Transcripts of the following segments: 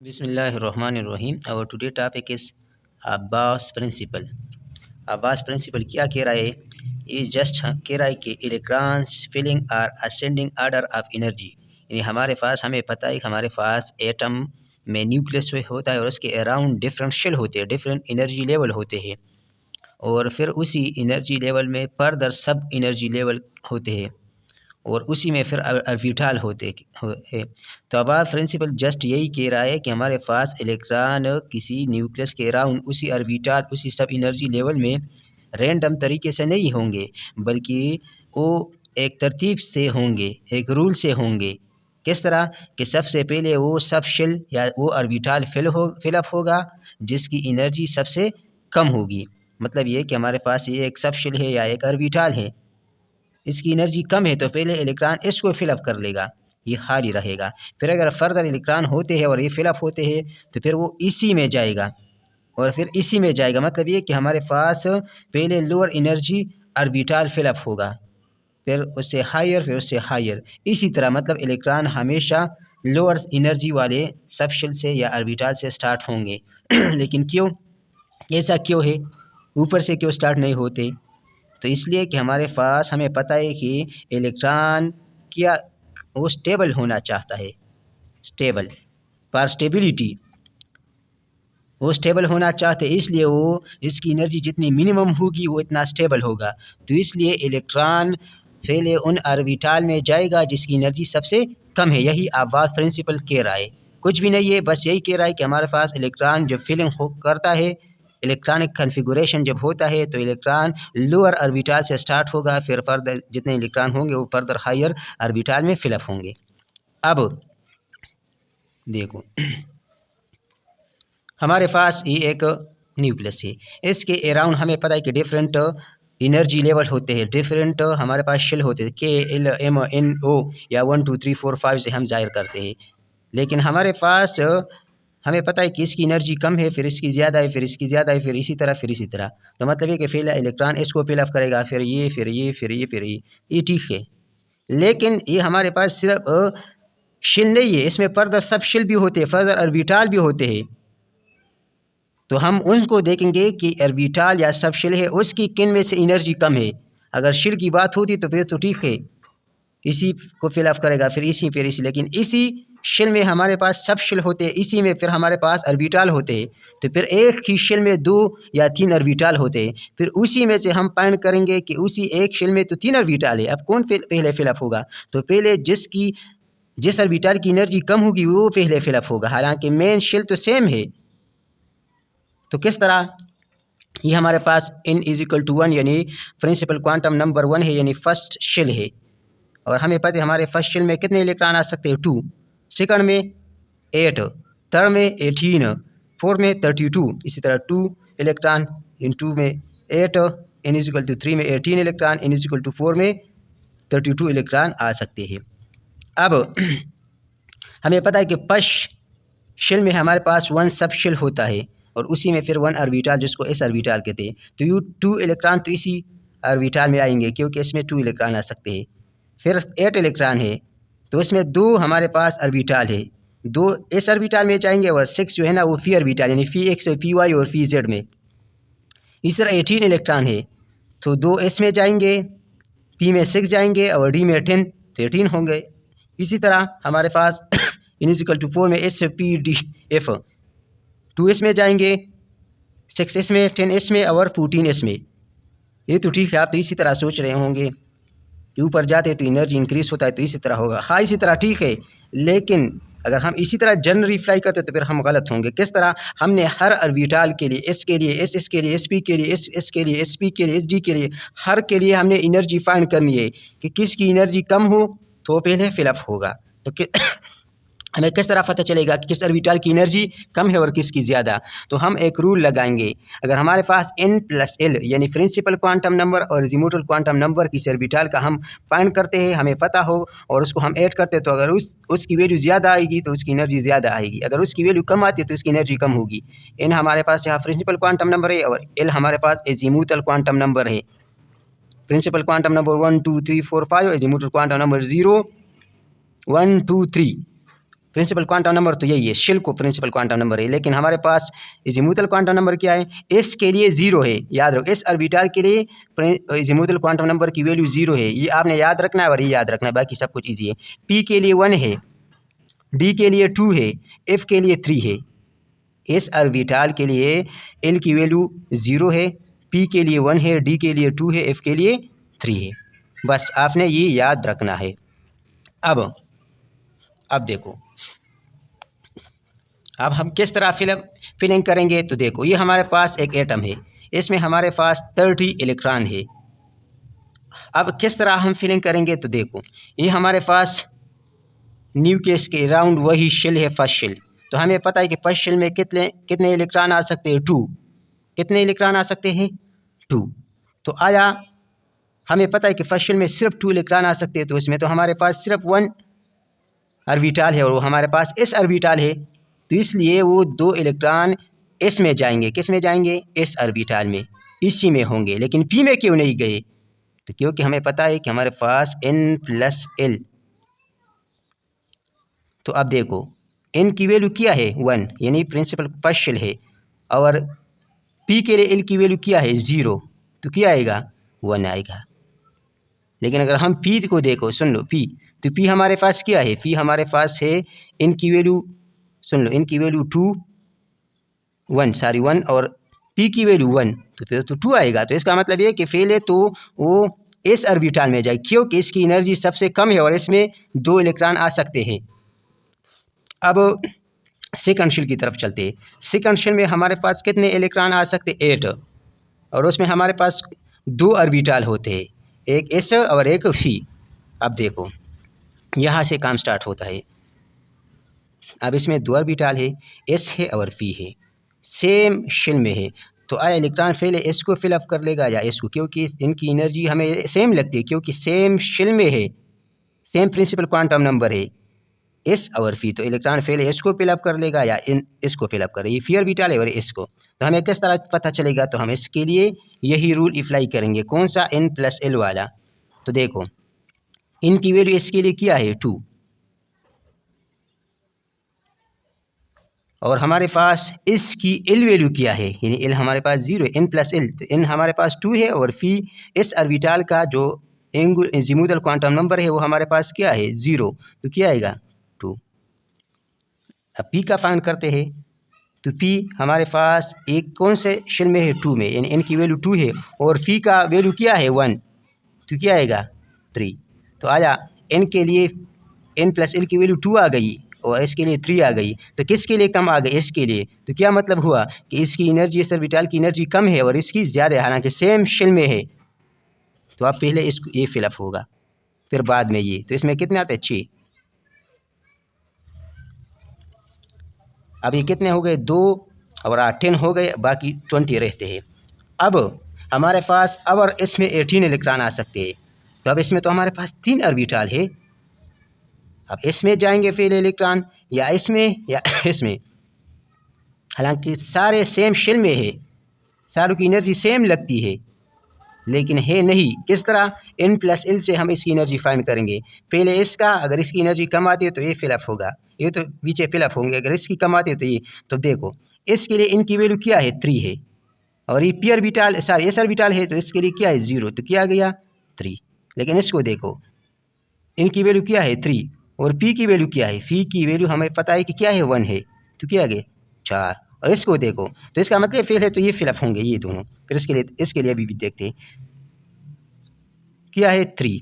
बिस्मिल्लाहिर्रहमानिर्रहीम। Our today topic is Abbas principle. Abbas principle क्या कह रहा है? ये जस्ट कह रहा है कि electrons filling are ascending order of energy, यानी हमारे पास हमें पता है कि हमारे पास एटम में न्यूक्लियस होता है और उसके अराउंड डिफरेंट शेल होते हैं, डिफरेंट एनर्जी लेवल होते हैं और फिर उसी एनर्जी लेवल में फर्दर सब एनर्जी लेवल होते हैं और उसी में फिर ऑर्बिटल होते हैं। तो अबास प्रिंसिपल जस्ट यही कह रहा है कि हमारे पास इलेक्ट्रॉन किसी न्यूक्लियस के अराउंड उसी ऑर्बिटल उसी सब एनर्जी लेवल में रैंडम तरीके से नहीं होंगे, बल्कि वो एक तरतीब से होंगे, एक रूल से होंगे। किस तरह कि सबसे पहले वो सब शेल या वो ऑर्बिटल फिलअप होगा जिसकी एनर्जी सबसे कम होगी। मतलब ये कि हमारे पास ये एक सब शेल है या एक ऑर्बिटल है, इसकी एनर्जी कम है तो पहले इलेक्ट्रॉन इसको फिलअप कर लेगा, ये खाली रहेगा। फिर अगर फर्दर इलेक्ट्रॉन होते हैं और ये फिलअप होते हैं तो फिर वो इसी में जाएगा और फिर इसी में जाएगा। मतलब ये कि हमारे पास पहले लोअर एनर्जी ऑर्बिटल फिलअप होगा, फिर उससे हायर, फिर उससे हायर, इसी तरह। मतलब इलेक्ट्रॉन हमेशा लोअर एनर्जी वाले सब शेल से या ऑर्बिटल से स्टार्ट होंगे लेकिन क्यों, ऐसा क्यों है, ऊपर से क्यों स्टार्ट नहीं होते? तो इसलिए कि हमारे पास हमें पता है कि इलेक्ट्रॉन क्या वो स्टेबल होना चाहता है, स्टेबल फॉर स्टेबिलिटी, वो स्टेबल होना चाहते हैं, इसलिए वो इसकी एनर्जी जितनी मिनिमम होगी वो इतना स्टेबल होगा। तो इसलिए इलेक्ट्रॉन पहले उन ऑर्बिटल में जाएगा जिसकी एनर्जी सबसे कम है। यही अब्बास प्रिंसिपल कह रहा है, कुछ भी नहीं है, बस यही कह रहा है कि हमारे पास इलेक्ट्रॉन जब फिलिंग करता है, इलेक्ट्रॉनिक कन्फिगुरेशन जब होता है तो इलेक्ट्रॉन लोअर ऑर्बिटल से स्टार्ट होगा, फिर फर्दर जितने इलेक्ट्रॉन होंगे वो फर्दर हायर ऑर्बिटल में फिलअप होंगे। अब देखो हमारे पास ये एक न्यूक्लियस है, इसके अराउंड हमें पता है कि डिफरेंट एनर्जी लेवल होते हैं, डिफरेंट हमारे पास शेल होते हैं, के एल एम एन ओ या 1 2 3 4 5 से हम जाहिर करते हैं। लेकिन हमारे पास हमें पता है कि इसकी एनर्जी कम है, फिर इसकी ज़्यादा है, फिर इसकी ज़्यादा है, फिर इसी तरह, फिर इसी तरह। तो मतलब ये कि पहले इलेक्ट्रॉन इसको फिलअप करेगा, फिर ये, फिर ये, फिर ये, फिर ये ठीक है। लेकिन ये हमारे पास सिर्फ शेल नहीं है, इसमें फर्दर सब शेल भी होते हैं, फर्दर ऑर्बिटल भी होते हैं। तो हम उनको देखेंगे कि ऑर्बिटल या सब शेल है उसकी किन में से एनर्जी कम है। अगर शेल की बात होती तो फिर तो ठीक है, इसी को फिलअप करेगा, फिर इसी, फिर इसी। लेकिन इसी शेल में हमारे पास सब शेल होते हैं, इसी में फिर हमारे पास ऑर्बिटल होते हैं, तो फिर एक ही शेल में 2 या 3 ऑर्बिटल होते हैं। फिर उसी में से हम फाइंड करेंगे कि उसी एक शेल में तो 3 ऑर्बिटल है, अब कौन पहले फिलअप होगा? तो पहले जिस ऑर्बिटल की एनर्जी कम होगी वो पहले फिलअप होगा, हालांकि मेन शेल तो सेम है। तो किस तरह, ये हमारे पास n = 1 यानी प्रिंसिपल क्वांटम नंबर 1 है, यानी फर्स्ट शेल है और हमें पता है हमारे फर्स्ट शेल में कितने इलेक्ट्रॉन आ सकते हैं? 2, सेकंड में 8, थर्ड में 18, फोर्थ में 32, इसी तरह 2 इलेक्ट्रॉन, इन 2 में 8, n = 3 में 18 इलेक्ट्रॉन, n = 4 में 32 इलेक्ट्रॉन आ सकते हैं। अब हमें पता है कि फर्स्ट शेल में हमारे पास 1 सब शेल होता है और उसी में फिर 1 ऑर्बिटल जिसको s ऑर्बिटल कहते हैं। तो ये 2 इलेक्ट्रॉन तो इसी ऑर्बिटल में आएंगे क्योंकि इसमें 2 इलेक्ट्रॉन आ सकते हैं। फिर 8 इलेक्ट्रॉन है तो इसमें 2 हमारे पास ऑर्बिटल है, 2 s ऑर्बिटल में जाएंगे और 6 जो है ना वो फी ऑर्बिटल यानी फी x, फी y और फी z में। इस तरह 18 इलेक्ट्रॉन है तो 2 s में जाएंगे, p में 6 जाएंगे और d में 10, 13 होंगे। इसी तरह हमारे पास n = 4 में s p d f, 2s में जाएंगे, 6s में, 10s में और 14s में। ये तो ठीक है, आप तो इसी तरह सोच रहे होंगे कि ऊपर जाते तो एनर्जी इंक्रीज होता है तो इसी तरह होगा। हाँ इसी तरह ठीक है, लेकिन अगर हम इसी तरह जनरल अप्लाई करते तो फिर हम गलत होंगे। किस तरह? हमने हर ऑर्बिटल के लिए, s के लिए, s के लिए, sp के लिए, s के लिए, sp के लिए, sd के लिए, हर के लिए हमने एनर्जी फाइंड करनी है कि किसकी एनर्जी कम हो तो पहले फिलअप होगा। तो हमें किस तरह पता चलेगा कि किस ऑर्बिटल की एनर्जी कम है और किसकी ज़्यादा? तो हम एक रूल लगाएंगे, अगर हमारे पास n+l यानी प्रिंसिपल क्वांटम नंबर और अज़ीमुथल क्वांटम नंबर किस ऑर्बिटल का हम फाइंड करते हैं, हमें पता हो और उसको हम ऐड करते हैं, तो अगर उसकी वैल्यू ज़्यादा आएगी तो उसकी एनर्जी ज़्यादा आएगी, अगर उसकी वैल्यू कम आती है तो उसकी एनर्जी कम होगी। n हमारे पास यहाँ प्रिंसिपल क्वांटम नंबर है और l हमारे पास अज़ीमुथल क्वांटम नंबर है। Principal quantum number 1 2 3 4 5, azimuthal quantum number 0 1 2 3। Principal quantum number तो यही है, शेल को प्रिंसिपल क्वांटम नंबर है, लेकिन हमारे पास अजीमुथल क्वांटम नंबर क्या है, एस के लिए 0 है। याद रखो, एस ऑर्बिटल के लिए अजीमुथल क्वांटम नंबर की वैल्यू 0 है, ये आपने याद रखना है और ये याद रखना है, बाकी सब कुछ ईजी है। पी के लिए 1 है, डी के लिए 2 है, एफ के लिए 3 है। एस ऑर्बिटल के लिए एल की वैल्यू 0 है, पी के लिए 1 है, डी के लिए 2 है, एफ के लिए 3 है। बस आपने ये याद रखना है। अब देखो, अब हम किस तरह फिलिंग करेंगे, तो देखो ये हमारे पास एक एटम है, इसमें हमारे पास 30 इलेक्ट्रॉन है। अब किस तरह हम फिलिंग करेंगे, तो देखो ये हमारे पास न्यूक्लियस के अराउंड वही शेल है, फर्स्ट शेल। तो हमें पता है कि फर्स्ट शेल में कितने इलेक्ट्रॉन आ सकते हैं, 2। कितने इलेक्ट्रॉन आ सकते हैं, 2। तो आया हमें पता है कि फर्स्ट शेल में सिर्फ 2 इलेक्ट्रॉन आ सकते हैं, तो इसमें तो हमारे पास सिर्फ 1 ऑर्बिटल है और वो हमारे पास एस ऑर्बिटल है, तो इसलिए वो 2 इलेक्ट्रॉन एस में जाएंगे। किस में जाएंगे, एस ऑर्बिटल में, इसी में होंगे। लेकिन पी में क्यों नहीं गए, तो क्योंकि हमें पता है कि हमारे पास n+l। तो अब देखो n की वैल्यू क्या है, 1, यानी प्रिंसिपल फर्स्ट शेल है, और p के लिए l की वैल्यू क्या है, 0, तो क्या आएगा, 1 आएगा। लेकिन अगर हम p को देखो, सुन लो p, तो p हमारे पास क्या है, p हमारे पास है n की वैल्यू, सुन लो, n की वैल्यू 1 और p की वैल्यू 1, तो फिर तो 2 आएगा। तो इसका मतलब ये कि पहले तो वो एस ऑर्बिटल में जाए, क्योंकि इसकी एनर्जी सबसे कम है और इसमें 2 इलेक्ट्रॉन आ सकते हैं। अब सेकंड शेल की तरफ चलते हैं। सेकंड शेल में हमारे पास कितने इलेक्ट्रॉन आ सकते, 8, और उसमें हमारे पास 2 ऑर्बिटल होते हैं, एक एस और एक फी। अब देखो यहाँ से काम स्टार्ट होता है। अब इसमें 2 ऑर्बिटल है, एस है और फी है, सेम शेल में है, तो आया इलेक्ट्रॉन पहले एस को फिलअप कर लेगा या एस को, क्योंकि इनकी एनर्जी हमें सेम लगती है, क्योंकि सेम शेल में है, सेम प्रिंसिपल क्वांटम नंबर है एस और फी। तो इलेक्ट्रॉन पहले एस को फिलअप कर लेगा या इन एस को फिलअप करे, ये फी ऑर्बिटल है और एस को। तो हमें किस तरह पता चलेगा, तो हम इसके लिए यही रूल अप्लाई करेंगे। कौन सा, n+l वाला। तो देखो इन की वैल्यू इसके लिए क्या है, 2, और हमारे पास इसकी एल वैल्यू क्या है, यानी एल हमारे पास 0 है, n+l, तो n हमारे पास 2 है, और फी इस ऑर्बिटल का जो अजीमुथल क्वांटम नंबर है वो हमारे पास क्या है, 0, तो क्या आएगा, 2। अब p का फाइंड करते हैं, तो p हमारे पास एक कौन से शेल में है, 2 में, यानी n की वैल्यू 2 है, और फी का वैल्यू क्या है, 1, तो क्या आएगा, 3। तो आया n के लिए n+l की वैल्यू 2 आ गई और इसके लिए 3 आ गई, तो किसके लिए कम आ गई, इसके लिए। तो क्या मतलब हुआ कि इसकी एनर्जी, इस ऑर्बिटल की एनर्जी कम है और इसकी ज़्यादा है, हालांकि सेम शेल में है। तो अब पहले इसको ये फिलअप होगा, फिर बाद में ये, तो इसमें कितने आते हैं, 6। अब ये कितने हो गए, 2 और 8, 10 हो गए, बाकी 20 रहते हैं। अब हमारे पास अब और इसमें 18 इलेक्ट्रॉन आ सकते हैं, तो अब इसमें तो हमारे पास 3 ऑर्बिटल है। अब इसमें जाएंगे पहले इलेक्ट्रॉन, या इसमें या इसमें, हालांकि सारे सेम शेल में है, सारों की एनर्जी सेम लगती है, लेकिन है नहीं। किस तरह, n+l से हम इसकी एनर्जी फाइंड करेंगे। पहले इसका, अगर इसकी एनर्जी कम आती है तो ये फिलअप होगा, ये तो नीचे फिलअप होंगे, अगर इसकी कम आती है तो ये। तो देखो इसके लिए इनकी वैल्यू क्या है, 3 है, और ये P orbital, sorry S orbital है, तो इसके लिए क्या है, 0, तो क्या गया, 3। लेकिन इसको देखो, इनकी वैल्यू क्या है, 3, और पी की वैल्यू क्या है, फी की वैल्यू हमें पता है कि क्या है, 1 है, तो क्या गए, 4। और इसको देखो, तो इसका मतलब फेल है, तो ये फिलअप होंगे ये दोनों। फिर इसके लिए भी देखते हैं, क्या है, 3,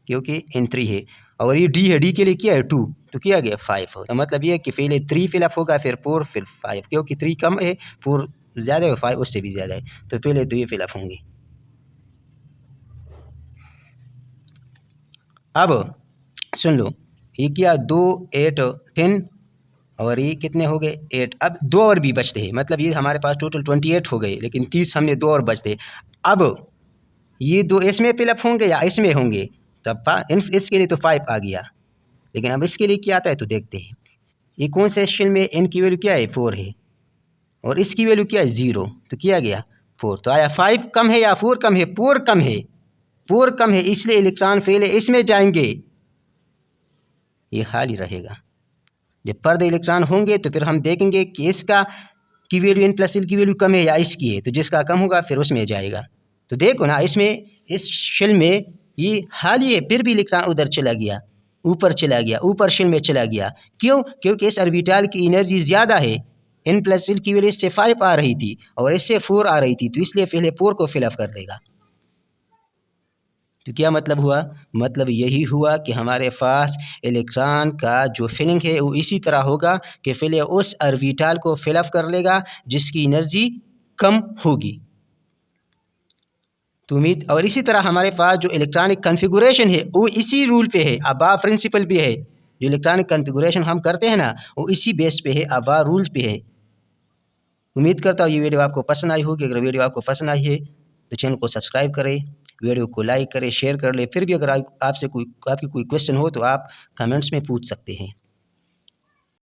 क्योंकि इन 3 है, और ये डी है, डी के लिए क्या है, 2, तो क्या गया, 5। तो मतलब ये है कि पहले 3 फिलअप होगा, फिर 4, फिर 5, क्योंकि 3 कम है, 4 ज़्यादा है, 5 उससे भी ज़्यादा है, तो पहले तो ये फिलअप होंगे। अब सुन लो, ये क्या, 2, 8, 10, और ये कितने हो गए, 8। अब 2 और भी बचते हैं, मतलब ये हमारे पास टोटल 28 हो गए, लेकिन 30 हमने 2 और बचते। अब ये 2 इसमें फिलअप होंगे या इसमें होंगे, तब इसके लिए तो 5 आ गया, लेकिन अब इसके लिए क्या आता है, तो देखते हैं। ये कौन से शेल में, n की वैल्यू क्या है, 4 है, और इसकी वैल्यू क्या है, 0, तो क्या गया, 4। तो आया 5 कम है या 4 कम है, 4 कम है, 4 कम है, इसलिए इलेक्ट्रॉन पहले इसमें जाएंगे, ये खाली रहेगा। जब पर्दे इलेक्ट्रॉन होंगे तो फिर हम देखेंगे कि इसका की वैल्यू n+l की वैल्यू कम है या इसकी है, तो जिसका कम होगा फिर उसमें जाएगा। तो देखो ना, इसमें इस शेल में ये खाली है, फिर भी इलेक्ट्रॉन उधर चला गया, ऊपर चला गया, ऊपर शेल में चला गया। क्यों? क्योंकि इस ऑर्बिटल की एनर्जी ज़्यादा है। n+l की वैल्यू इससे 5 आ रही थी और इससे 4 आ रही थी, तो इसलिए पहले 4 को फिलअप कर देगा। तो क्या मतलब हुआ? मतलब यही हुआ कि हमारे पास इलेक्ट्रॉन का जो फिलिंग है वो इसी तरह होगा कि पहले उस ऑर्बिटल को फिलअप कर लेगा जिसकी एनर्जी कम होगी। तो उम्मीद, और इसी तरह हमारे पास जो इलेक्ट्रॉनिक कॉन्फ़िगरेशन है वो इसी रूल पे है, अबा प्रिंसिपल भी है। जो इलेक्ट्रॉनिक कॉन्फ़िगरेशन हम करते हैं ना, वो इसी बेस पे है, अबा रूल्स पे है। उम्मीद करता हूँ ये वीडियो आपको पसंद आई होगी। अगर वीडियो आपको पसंद आई है तो चैनल को सब्सक्राइब करें, वीडियो को लाइक करें, शेयर कर लें। फिर भी अगर आपसे आपकी कोई क्वेश्चन हो तो आप कमेंट्स में पूछ सकते हैं।